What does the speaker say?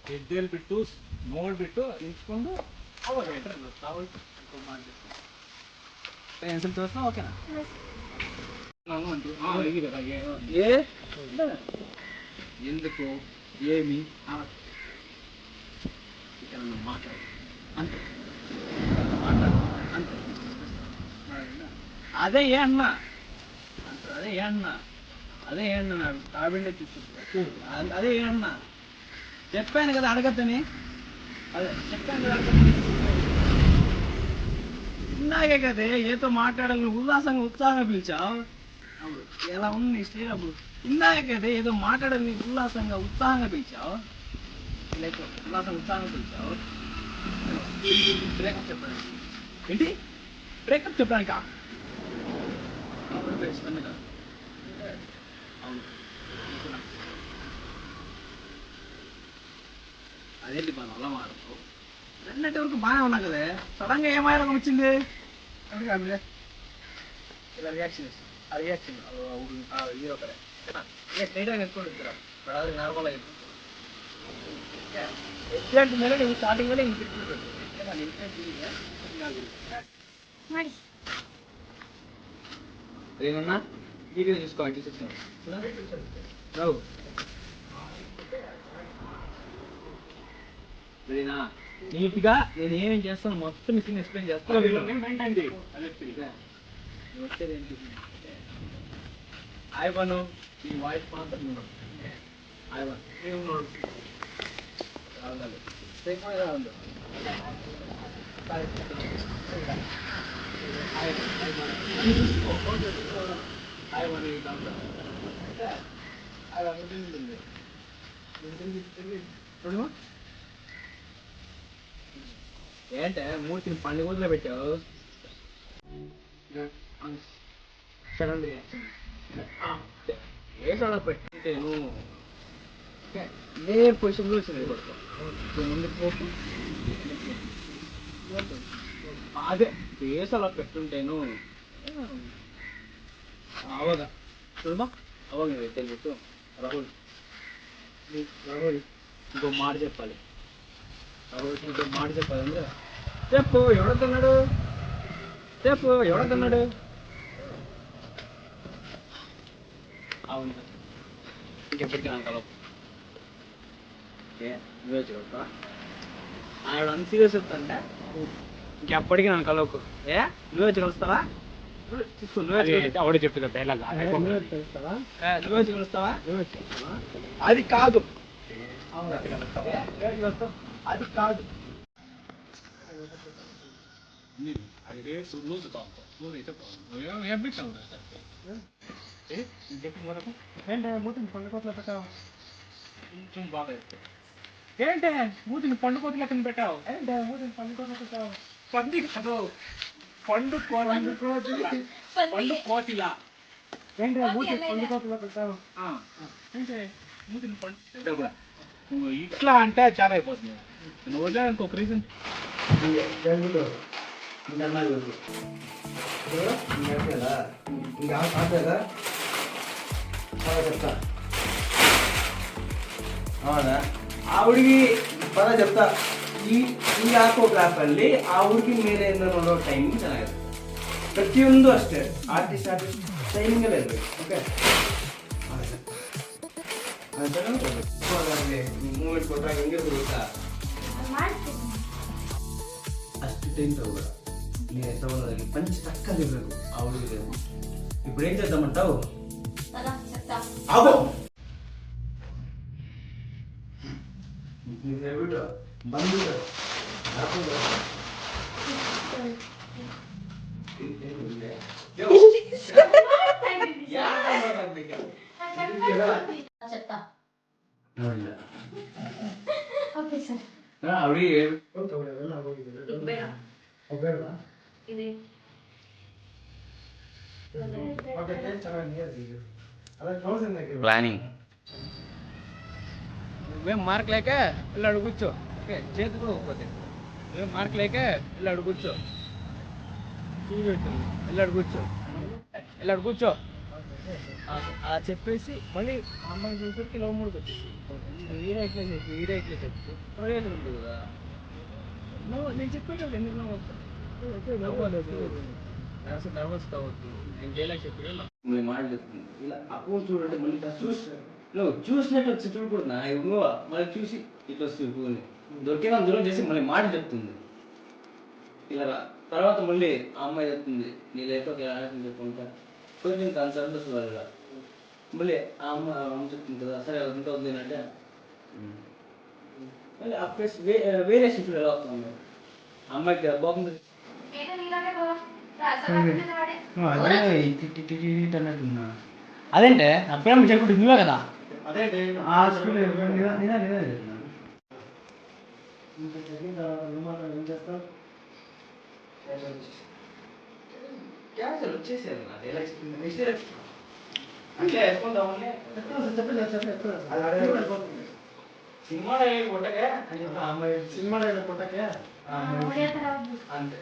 ಎದ್ದೇಳ್ಬಿಟ್ಟು ನೋಡ್ಬಿಟ್ಟು ನಿಂತ್ಕೊಂಡು ಅವಾಗ ಪೆನ್ಸಿಲ್ ತೋರಿಸ್ತಾ ಓಕೆನಾ ఏ ఎందుకు ఏమి మాట్లాడు అంతే అంతే అదే ఏ అన్న అదే ఏ అన్న అదే ఏ అన్న నాకు తాబిండే చూసి అదే ఏ అన్న చెప్పాను కదా అడగద్దని అదే చెప్పాను కదా ఇందాకే కదే ఏతో మాట్లాడాలని ఉల్లాసంగా ఉత్సాహంగా పిలిచావు ఎలా ఉంది నీ స్టేజ్ అప్పుడు ఇందాకే కదే ఏదో మాట్లాడాలని ఉల్లాసంగా ఉత్సాహంగా పిలిచావు లేక ఉల్లాసంగా ఉత్సాహంగా పిలిచావు బ్రేకప్ చెప్పడానికి ఏంటి బ్రేకప్ చెప్పడానికా అవును అదేంటి మనం అలా మారుతావు నిన్నటి వరకు బాగానే ఉన్నా కదే సడన్గా ఏమాయడం వచ్చింది ఇలా రియాక్షన్ ఆ రియాక్షన్ హీరో కదే స్ట్రైట్గా నెట్టుకోండి ఇద్దరు నార్మల్ అయిపోతుంది ఎట్లాంటి మీద నువ్వు స్టార్టింగ్ వల్ల ఇంక ఏమన్నా వీడియో చూసుకోవాలి రావు సరేనా నీట్గా నేను ఏమేమి చేస్తాను మొత్తం మిషన్ ఎక్స్ప్లెయిన్ చేస్తాను వచ్చేది ఏంటి ఆయవను ఈ వాయిస్ మాత్రం ఆయవన్ ఉన్నాడు ఉంది ఏంటే మూర్తిని పండుగ వదిలే పెట్టావు ఏ సడ పెట్టింటే నువ్వు ఏ పొజిషన్లో వచ్చింది అదే ఫేస్ అలా పెట్టుంటేను అವಾಗ చూడమా అವಾಗ తెలియదు రాహుల్ రాహుల్ ఇంకో మాట చెప్పాలి రాహుల్ ఇంకో మాట చెప్పాలి అంటే చెప్పు ఎవడతున్నాడు చెప్పు ఎవడతున్నాడు అవును ఇంకెప్పటికీ నాకు కలవు ఏ నువ్వే చూడతా ఆవిడ అంత సీరియస్ చెప్తాంటే ఇంకెప్పటికీ నన్ను కలవకు ఏ నువ్వే కలుస్తావా చెప్తున్నా నువ్వే కలుస్తావా అది కాదు అది కాదు ఏంటే మూతిని పండుకోతలో పెట్టావు కొంచెం బాగా ఏంటే మూతిని పండుకోత లెక్కన పెట్టావు ఏంటే మూతిని పండుకోతలో పెట్టావు పంది కాదు పండు కోతిలా ఏంటి మూతిని పండుకోతలో పెట్టావు ఏంటే మూతిని పండు ఇట్లా అంటే చాలా అయిపోతుంది నువ్వు వదిలేదానికి ఒక రీజన్ చెప్తా అవునా ಆವಿಡಿಗೆ ಪದ చెప్తా ಈ ಹಾಕೋಗ್ರಾಫಲ್ಲಿ ಆ ಹುಡುಗಿನ ಮೇಲೆ ನೋಡೋ ಟೈಮಿಂಗ್ ಚೆನ್ನಾಗಿದೆ ಪ್ರತಿಯೊಂದು ಅಷ್ಟೇ ಆರ್ಟಿಸ್ಟ್ ಟೈಮಿಂಗಲ್ಲೇ ಇರಬೇಕು ಓಕೆ ಮೂಮೆಂಟ್ ಕೊಟ್ಟಾಗ ಹೆಂಗಿರ್ಬೋದು ಗೊತ್ತಾ ಅಷ್ಟು ಟೈಮ್ ತಗೋಬೇಡ ನೀನು ತಗೊಳ್ಳೋದಾಗಿ ಪಂಚ ತಕ್ಕಲ್ಲಿರ್ಬೇಕು ಆ ಹುಡುಗಿಗೆ ఇప్పుడు ఏం చేద్దామంటావు ఆగో ಬಿಟ್ಟು ಬಂದ್ಬಿಟ್ಟು ప్లానింగ్ నువ్వేం మార్క్ లేక పిల్లాడు కూర్చో ఓకే చేతికి పోకపోతే నువ్వేం మార్క్ లేక పిల్లాడు కూర్చో పిల్లాడు కూర్చో పిల్లాడు కూర్చో ఆ చెప్పేసి మళ్ళీ అమ్మాయి చూసరికి లవ్ మూడుకి వచ్చేసి వీడే ఇట్లా చెప్పి వీడే ఇట్లా చెప్తే ప్రయోజనం ఉంది కదా. నేను చెప్పేటప్పుడు ఎందుకు నవ్వుతాను? అసలు నర్వస్ కావద్దు. నేను డైలాగ్ చెప్పాను మళ్ళీ మాట చెప్తుంది ఇలా అకౌంట్ చూడండి మళ్ళీ నువ్వు చూసినట్టు వచ్చి చూడకూడదు నా నువ్వు మళ్ళీ చూసి ఇట్లా వస్తుంది దొరికిన దూరం చేసి మళ్ళీ మాట చెప్తుంది ఇలా తర్వాత మళ్ళీ ఆ అమ్మాయి చెప్తుంది నీ లైఫ్ చెప్పుకుంటా కొంచెం కన్సర్న్ వస్తుంది ఇలా మళ్ళీ ఆ అమ్మ చెప్తుంది కదా సరే ఇంకా ఉంది అంటే మళ్ళీ ఆ ప్లేస్ వేరే షిఫ్ట్ ఎలా వస్తుంది అమ్మాయికి బాగుంది అన్నట్టున్నా అదేంటే అప్పుడేమో చెప్పుకుంటు నువ్వే కదా అదే క్యాన్సర్ వచ్చేసారు అంటే సినిమా కొట్టకే సినిమా కొట్టకే అంతే